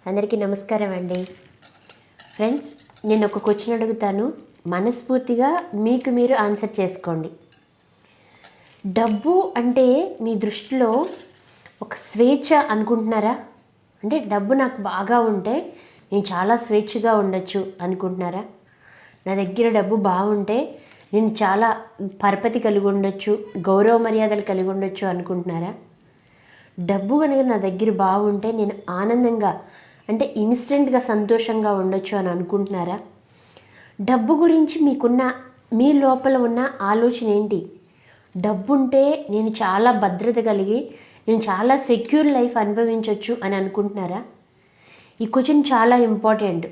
అందరికీ నమస్కారం అండి. ఫ్రెండ్స్, నేను ఒక క్వశ్చన్ అడుగుతాను, మనస్ఫూర్తిగా మీకు మీరు ఆన్సర్ చేసుకోండి. డబ్బు అంటే మీ దృష్టిలో ఒక స్వేచ్ఛ అనుకుంటున్నారా? అంటే డబ్బు నాకు బాగా ఉంటే నేను చాలా స్వేచ్ఛగా ఉండొచ్చు అనుకుంటున్నారా? నా దగ్గర డబ్బు బాగుంటే నేను చాలా పరపతి కలిగి ఉండొచ్చు, గౌరవ మర్యాదలు కలిగి ఉండొచ్చు అనుకుంటున్నారా? డబ్బు కనుక నా దగ్గర బాగుంటే నేను ఆనందంగా అంటే ఇన్స్టెంట్గా సంతోషంగా ఉండొచ్చు అని అనుకుంటున్నారా? డబ్బు గురించి మీ లోపల ఉన్న ఆలోచన ఏంటి? డబ్బు ఉంటే నేను చాలా భద్రత కలిగి నేను చాలా సెక్యూర్ లైఫ్ అనుభవించవచ్చు అని అనుకుంటున్నారా? ఈ క్వశ్చన్ చాలా ఇంపార్టెంట్.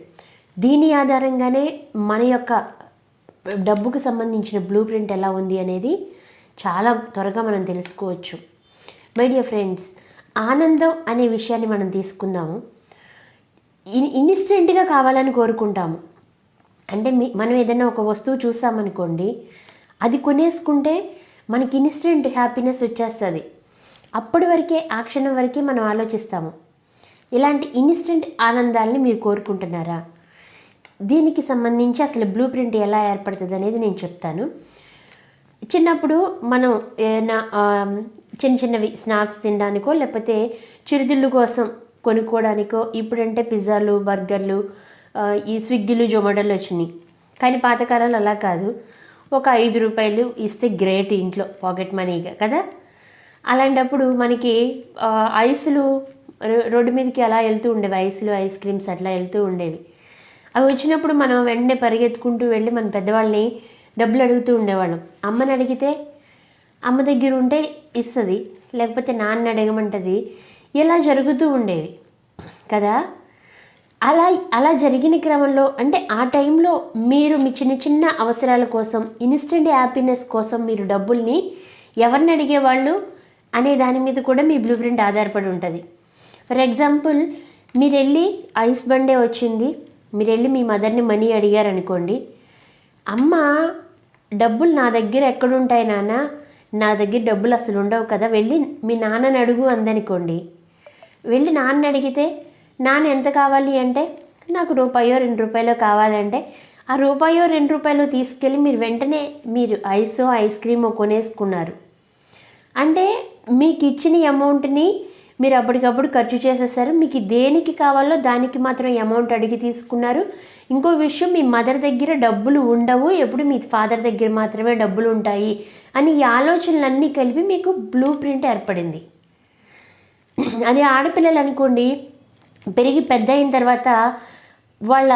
దీని ఆధారంగానే మన యొక్క డబ్బుకు సంబంధించిన బ్లూ ప్రింట్ ఎలా ఉంది అనేది చాలా త్వరగా మనం తెలుసుకోవచ్చు. మై డియర్ ఫ్రెండ్స్, ఆనందం అనే విషయాన్ని మనం తీసుకుందాము. ఇన్స్టెంట్గా కావాలని కోరుకుంటాము. అంటే మనం ఏదైనా ఒక వస్తువు చూసామనుకోండి, అది కొనేసుకుంటే మనకి ఇన్స్టెంట్ హ్యాపీనెస్ వచ్చేస్తుంది. అప్పటి వరకే, ఆ క్షణం వరకే మనం ఆలోచిస్తాము. ఇలాంటి ఇన్స్టెంట్ ఆనందాలని మీరు కోరుకుంటున్నారా? దీనికి సంబంధించి అసలు బ్లూ ప్రింట్ ఎలా ఏర్పడుతుంది అనేది నేను చెప్తాను. చిన్నప్పుడు మనం ఏదైనా చిన్నవి స్నాక్స్ తినడానికో లేకపోతే చిరుతిళ్ళు కోసం కొనుక్కోవడానికో, ఇప్పుడంటే పిజ్జాలు, బర్గర్లు, ఈ స్విగ్గీలు, జొమాటోలు వచ్చినాయి. కానీ పాతకాలాలు అలా కాదు. ఒక 5 రూపాయలు ఇస్తే గ్రేట్, ఇంట్లో పాకెట్ మనీగా కదా. అలాంటప్పుడు మనకి ఐస్లు రోడ్డు మీదకి అలా వెళ్తూ ఉండేవి, ఐస్లు, ఐస్ క్రీమ్స్ అట్లా వెళ్తూ ఉండేవి. అవి వచ్చినప్పుడు మనం వెంటనే పరిగెత్తుకుంటూ వెళ్ళి మన పెద్దవాళ్ళని డబ్బులు అడుగుతూ ఉండేవాళ్ళం. అమ్మని అడిగితే అమ్మ దగ్గర ఉంటే ఇస్తుంది, లేకపోతే నాన్న అడగమంటుంది. ఇలా జరుగుతూ ఉండేవి కదా. అలా జరిగిన క్రమంలో అంటే ఆ టైంలో మీరు మీ చిన్న అవసరాల కోసం, ఇన్స్టెంట్ హ్యాపీనెస్ కోసం మీరు డబ్బుల్ని ఎవరిని అడిగేవాళ్ళు అనే దాని మీద కూడా మీ బ్లూ ప్రింట్ ఆధారపడి ఉంటుంది. ఫర్ ఎగ్జాంపుల్, మీరు వెళ్ళి ఐస్ బండే వచ్చింది, మీరు వెళ్ళి మీ మదర్ని మనీ అడిగారనుకోండి, అమ్మ డబ్బులు నా దగ్గర ఎక్కడుంటాయి నాన్న, నా దగ్గర డబ్బులు అసలు ఉండవు కదా, వెళ్ళి మీ నాన్నని అడుగు అందనుకోండి. వెళ్ళి నాన్న అడిగితే నాన్న ఎంత కావాలి అంటే, నాకు రూపాయో 2 రూపాయలు కావాలంటే ఆ రూపాయో 2 రూపాయలు తీసుకెళ్ళి మీరు వెంటనే మీరు ఐస్ క్రీమో కొనేసుకున్నారు. అంటే మీకు ఇచ్చిన అమౌంట్ని మీరు అప్పటికప్పుడు ఖర్చు చేసేసారు. మీకు దేనికి కావాలో దానికి మాత్రం అమౌంట్ అడిగి తీసుకున్నారు. ఇంకో విషయం, మీ మదర్ దగ్గర డబ్బులు ఉండవు, ఎప్పుడు మీ ఫాదర్ దగ్గర మాత్రమే డబ్బులు ఉంటాయి అని ఈ ఆలోచనలన్నీ కలిపి మీకు బ్లూ ప్రింట్ ఏర్పడింది. అది ఆడపిల్లలు అనుకోండి, పెరిగి పెద్ద అయిన తర్వాత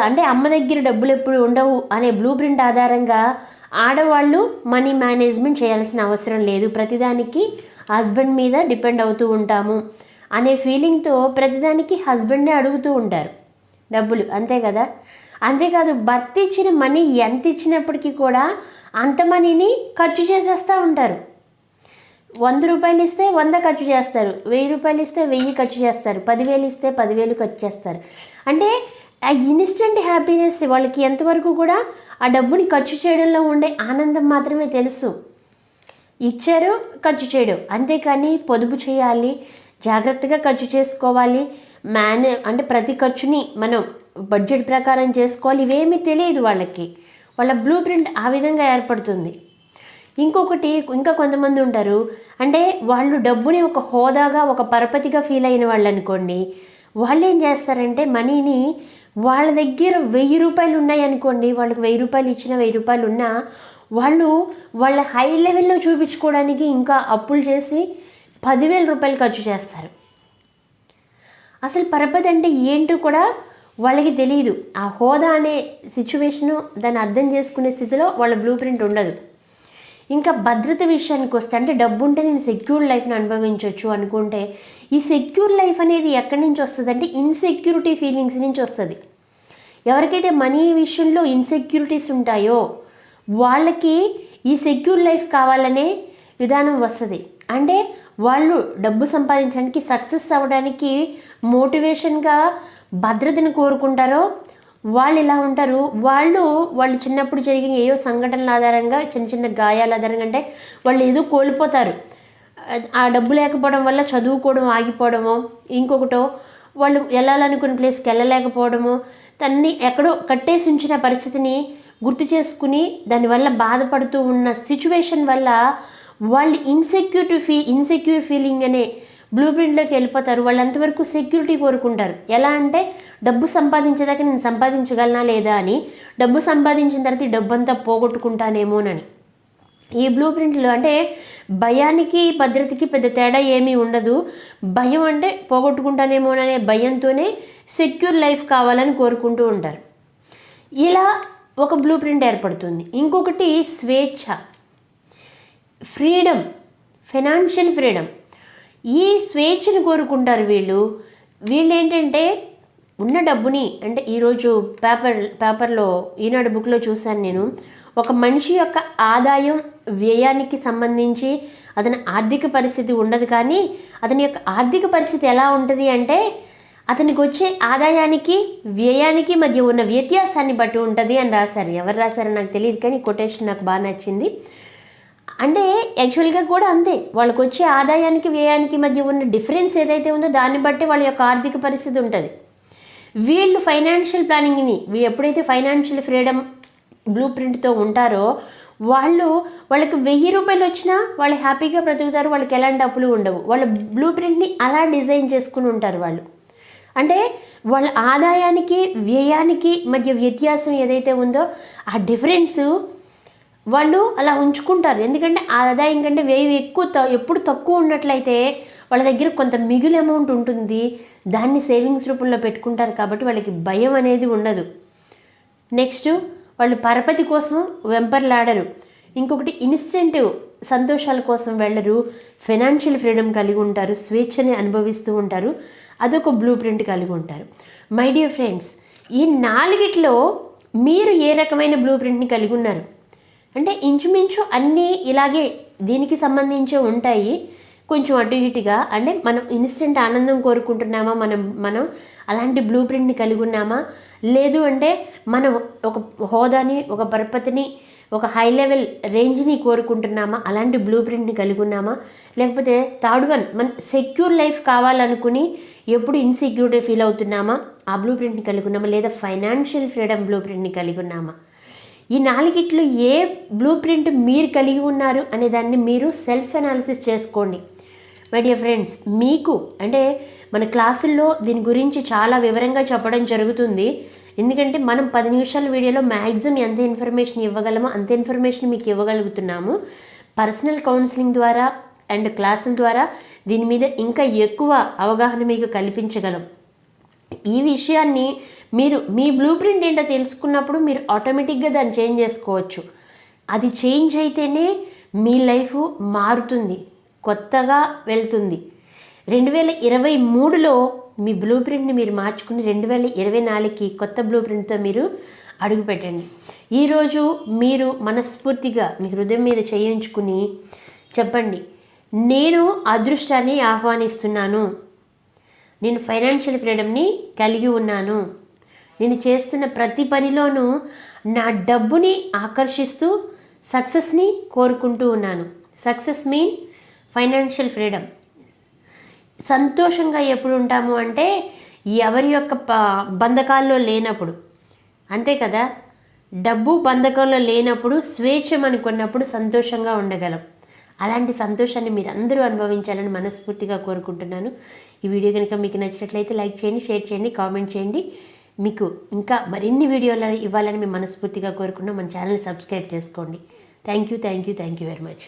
అంటే అమ్మ దగ్గర డబ్బులు ఎప్పుడు ఉండవు అనే బ్లూ ప్రింట్ ఆధారంగా ఆడవాళ్ళు మనీ మేనేజ్మెంట్ చేయాల్సిన అవసరం లేదు, ప్రతిదానికి హస్బెండ్ మీద డిపెండ్ అవుతూ ఉంటాము అనే ఫీలింగ్తో ప్రతిదానికి హస్బెండ్నే అడుగుతూ ఉంటారు డబ్బులు, అంతే కదా. అంతేకాదు, భర్త ఇచ్చిన మనీ ఎంత ఇచ్చినప్పటికీ కూడా అంత మనీని ఖర్చు చేసేస్తూ ఉంటారు. 100 రూపాయలు ఇస్తే 100 ఖర్చు చేస్తారు, 1000 రూపాయలు ఇస్తే 1000 ఖర్చు చేస్తారు, 10,000 ఇస్తే 10,000 ఖర్చు చేస్తారు. అంటే ఆ ఇన్స్టెంట్ హ్యాపీనెస్ వాళ్ళకి ఎంతవరకు కూడా ఆ డబ్బుని ఖర్చు చేయడంలో ఉండే ఆనందం మాత్రమే తెలుసు. ఇచ్చారు, ఖర్చు చేయడం, అంతేకాని పొదుపు చేయాలి, జాగ్రత్తగా ఖర్చు చేసుకోవాలి, అంటే ప్రతి ఖర్చుని మనం బడ్జెట్ ప్రకారం చేసుకోవాలి, ఇవేమీ తెలియదు వాళ్ళకి. వాళ్ళ బ్లూ ప్రింట్ ఆ విధంగా ఏర్పడుతుంది. ఇంకొకటి, ఇంకా కొంతమంది ఉంటారు, అంటే వాళ్ళు డబ్బుని ఒక హోదాగా, ఒక పరపతిగా ఫీల్ అయిన వాళ్ళు అనుకోండి, వాళ్ళు ఏం చేస్తారంటే మనీని వాళ్ళ దగ్గర 1000 రూపాయలు ఉన్నాయనుకోండి, వాళ్ళకి 1000 రూపాయలు ఇచ్చిన 1000 రూపాయలు ఉన్నా వాళ్ళు వాళ్ళ హై లెవెల్లో చూపించుకోవడానికి ఇంకా అప్పులు చేసి 10,000 రూపాయలు ఖర్చు చేస్తారు. అసలు పరపతి అంటే ఏంటో కూడా వాళ్ళకి తెలియదు. ఆ హోదా అనే సిచ్యువేషను దాన్ని అర్థం చేసుకునే స్థితిలో వాళ్ళ బ్లూ ప్రింట్ ఉండదు. ఇంకా భద్రత విషయానికి వస్తే, అంటే డబ్బు ఉంటే నేను సెక్యూర్ లైఫ్ని అనుభవించవచ్చు అనుకుంటే, ఈ సెక్యూర్ లైఫ్ అనేది ఎక్కడి నుంచి వస్తుంది అంటే ఇన్సెక్యూరిటీ ఫీలింగ్స్ నుంచి వస్తుంది. ఎవరికైతే మనీ విషయంలో ఇన్సెక్యూరిటీస్ ఉంటాయో వాళ్ళకి ఈ సెక్యూర్ లైఫ్ కావాలనే విధానం వస్తుంది. అంటే వాళ్ళు డబ్బు సంపాదించడానికి, సక్సెస్ అవ్వడానికి మోటివేషన్గా భద్రతను కోరుకుంటారో వాళ్ళు ఇలా ఉంటారు. వాళ్ళు చిన్నప్పుడు జరిగిన ఏవో సంఘటనల ఆధారంగా, చిన్న గాయాల ఆధారంగా, అంటే వాళ్ళు ఏదో కోల్పోతారు. ఆ డబ్బు లేకపోవడం వల్ల చదువుకోవడం ఆగిపోవడమో, ఇంకొకటో వాళ్ళు వెళ్ళాలనుకున్న ప్లేస్కి వెళ్ళలేకపోవడము, తన్ని ఎక్కడో కట్టేసి ఉంచిన పరిస్థితిని గుర్తు చేసుకుని దానివల్ల బాధపడుతూ ఉన్న సిచ్యువేషన్ వల్ల వాళ్ళు ఇన్సెక్యూర్ ఫీలింగ్ అనే బ్లూ ప్రింట్లోకి వెళ్ళిపోతారు. వాళ్ళు అంతవరకు సెక్యూరిటీ కోరుకుంటారు. ఎలా అంటే డబ్బు సంపాదించేదాకా నేను సంపాదించగలనా లేదా అని, డబ్బు సంపాదించిన తర్వాత ఈ డబ్బు అంతా పోగొట్టుకుంటానేమోనని. ఈ బ్లూ ప్రింట్లు అంటే భయానికి భద్రతకి పెద్ద తేడా ఏమీ ఉండదు. భయం అంటే పోగొట్టుకుంటానేమోననే భయంతోనే సెక్యూర్ లైఫ్ కావాలని కోరుకుంటూ ఉంటారు. ఇలా ఒక బ్లూ ప్రింట్ ఏర్పడుతుంది. ఇంకొకటి స్వేచ్ఛ, ఫ్రీడమ్, ఫైనాన్షియల్ ఫ్రీడమ్. ఈ స్వేచ్ఛను కోరుకుంటారు వీళ్ళు ఏంటంటే ఉన్న డబ్బుని, అంటే ఈరోజు పేపర్లో ఈనాడు బుక్లో చూశాను నేను, ఒక మనిషి యొక్క ఆదాయం వ్యయానికి సంబంధించి అతని ఆర్థిక పరిస్థితి ఉండదు, కానీ అతని యొక్క ఆర్థిక పరిస్థితి ఎలా ఉంటుంది అంటే అతనికి వచ్చే ఆదాయానికి వ్యయానికి మధ్య ఉన్న వ్యత్యాసాన్ని బట్టి ఉంటుంది అని రాశారు. ఎవరు రాశారో నాకు తెలియదు, కానీ కొటేషన్ నాకు బాగా నచ్చింది. అంటే యాక్చువల్గా కూడా అంతే, వాళ్ళకి వచ్చే ఆదాయానికి వ్యయానికి మధ్య ఉన్న డిఫరెన్స్ ఏదైతే ఉందో దాన్ని బట్టి వాళ్ళ యొక్క ఆర్థిక పరిస్థితి ఉంటుంది. వీళ్ళు ఫైనాన్షియల్ ప్లానింగ్ని, ఎప్పుడైతే ఫైనాన్షియల్ ఫ్రీడమ్ బ్లూ ప్రింట్తో ఉంటారో వాళ్ళకి 1000 రూపాయలు వచ్చినా వాళ్ళు హ్యాపీగా బ్రతుకుతారు. వాళ్ళకి ఎలాంటి అప్పులు ఉండవు. వాళ్ళ బ్లూ ప్రింట్ని అలా డిజైన్ చేసుకుని ఉంటారు వాళ్ళు. అంటే వాళ్ళ ఆదాయానికి వ్యయానికి మధ్య వ్యత్యాసం ఏదైతే ఉందో ఆ డిఫరెన్స్ వాళ్ళు అలా ఉంచుకుంటారు. ఎందుకంటే ఆదాయం కంటే వ్యయం ఎప్పుడు తక్కువ ఉన్నట్లయితే వాళ్ళ దగ్గర కొంత మిగులు అమౌంట్ ఉంటుంది, దాన్ని సేవింగ్స్ రూపంలో పెట్టుకుంటారు. కాబట్టి వాళ్ళకి భయం అనేది ఉండదు. నెక్స్ట్, వాళ్ళు పరపతి కోసం వెంపర్లాడరు. ఇంకొకటి, ఇన్స్టెంట్ సంతోషాల కోసం వెళ్ళరు. ఫైనాన్షియల్ ఫ్రీడమ్ కలిగి ఉంటారు, స్వేచ్ఛని అనుభవిస్తూ ఉంటారు. అదొక బ్లూ ప్రింట్ కలిగి ఉంటారు. మై డియర్ ఫ్రెండ్స్, ఈ 4 మీరు ఏ రకమైన బ్లూ ప్రింట్ని కలిగి ఉన్నారు అంటే ఇంచుమించు అన్నీ ఇలాగే దీనికి సంబంధించే ఉంటాయి. కొంచెం అటు ఇటుగా, అంటే మనం ఇన్స్టెంట్ ఆనందం కోరుకుంటున్నామా, మనం అలాంటి బ్లూ ప్రింట్ని కలిగి ఉన్నామా, లేదు అంటే మనం ఒక హోదాని, ఒక పరపతిని, ఒక హై లెవెల్ రేంజ్ని కోరుకుంటున్నామా, అలాంటి బ్లూ ప్రింట్ని కలిగి ఉన్నామా, లేకపోతే థర్డ్ వన్ మన సెక్యూర్ లైఫ్ కావాలనుకుని ఎప్పుడు ఇన్సెక్యూరిటీ ఫీల్ అవుతున్నామా, ఆ బ్లూ ప్రింట్ని కలిగి ఉన్నామా, లేదా ఫైనాన్షియల్ ఫ్రీడమ్ బ్లూ ప్రింట్ని కలిగి ఉన్నామా. ఈ 4 ఏ బ్లూ ప్రింట్ మీరు కలిగి ఉన్నారు అనే దాన్ని మీరు సెల్ఫ్ అనాలిసిస్ చేసుకోండి. మై డియర్ ఫ్రెండ్స్, మీకు అంటే మన క్లాసుల్లో దీని గురించి చాలా వివరంగా చెప్పడం జరుగుతుంది. ఎందుకంటే మనం 10 నిమిషాల వీడియోలో మ్యాక్సిమం ఎంత ఇన్ఫర్మేషన్ ఇవ్వగలమో అంత ఇన్ఫర్మేషన్ మీకు ఇవ్వగలుగుతున్నాము. పర్సనల్ కౌన్సిలింగ్ ద్వారా అండ్ క్లాసుల ద్వారా దీని మీద ఇంకా ఎక్కువ అవగాహన మీకు కల్పించగలం. ఈ విషయాన్ని మీరు మీ బ్లూ ప్రింట్ ఏంటో తెలుసుకున్నప్పుడు మీరు ఆటోమేటిక్గా దాన్ని చేంజ్ చేసుకోవచ్చు. అది చేంజ్ అయితేనే మీ లైఫ్ మారుతుంది, కొత్తగా వెళ్తుంది. 2023లో మీ బ్లూ ప్రింట్ని మీరు మార్చుకుని 2024కి కొత్త బ్లూ ప్రింట్తో మీరు అడుగుపెట్టండి. ఈరోజు మీరు మనస్ఫూర్తిగా మీ హృదయం మీద చేయించుకుని చెప్పండి, నేను అదృష్టాన్ని ఆహ్వానిస్తున్నాను, నేను ఫైనాన్షియల్ ఫ్రీడమ్ని కలిగి ఉన్నాను, నేను చేస్తున్న ప్రతి పనిలోనూ నా డబ్బుని ఆకర్షిస్తూ సక్సెస్ని కోరుకుంటూ ఉన్నాను. Success mean financial freedom. సంతోషంగా ఎప్పుడు ఉంటాము అంటే ఎవరి యొక్క బంధకాల్లో లేనప్పుడు, అంతే కదా. డబ్బు బంధకంలో లేనప్పుడు, స్వేచ్ఛ అనుకున్నప్పుడు సంతోషంగా ఉండగలం. అలాంటి సంతోషాన్ని మీరు అందరూ అనుభవించాలని మనస్ఫూర్తిగా కోరుకుంటున్నాను. ఈ వీడియో కనుక మీకు నచ్చినట్లయితే లైక్ చేయండి, షేర్ చేయండి, కామెంట్ చేయండి. మీకు ఇంకా మరిన్ని వీడియోలు ఇవ్వాలని మేము మనస్ఫూర్తిగా కోరుకున్నాం. మన ఛానల్ని సబ్స్క్రైబ్ చేసుకోండి. Thank you very much.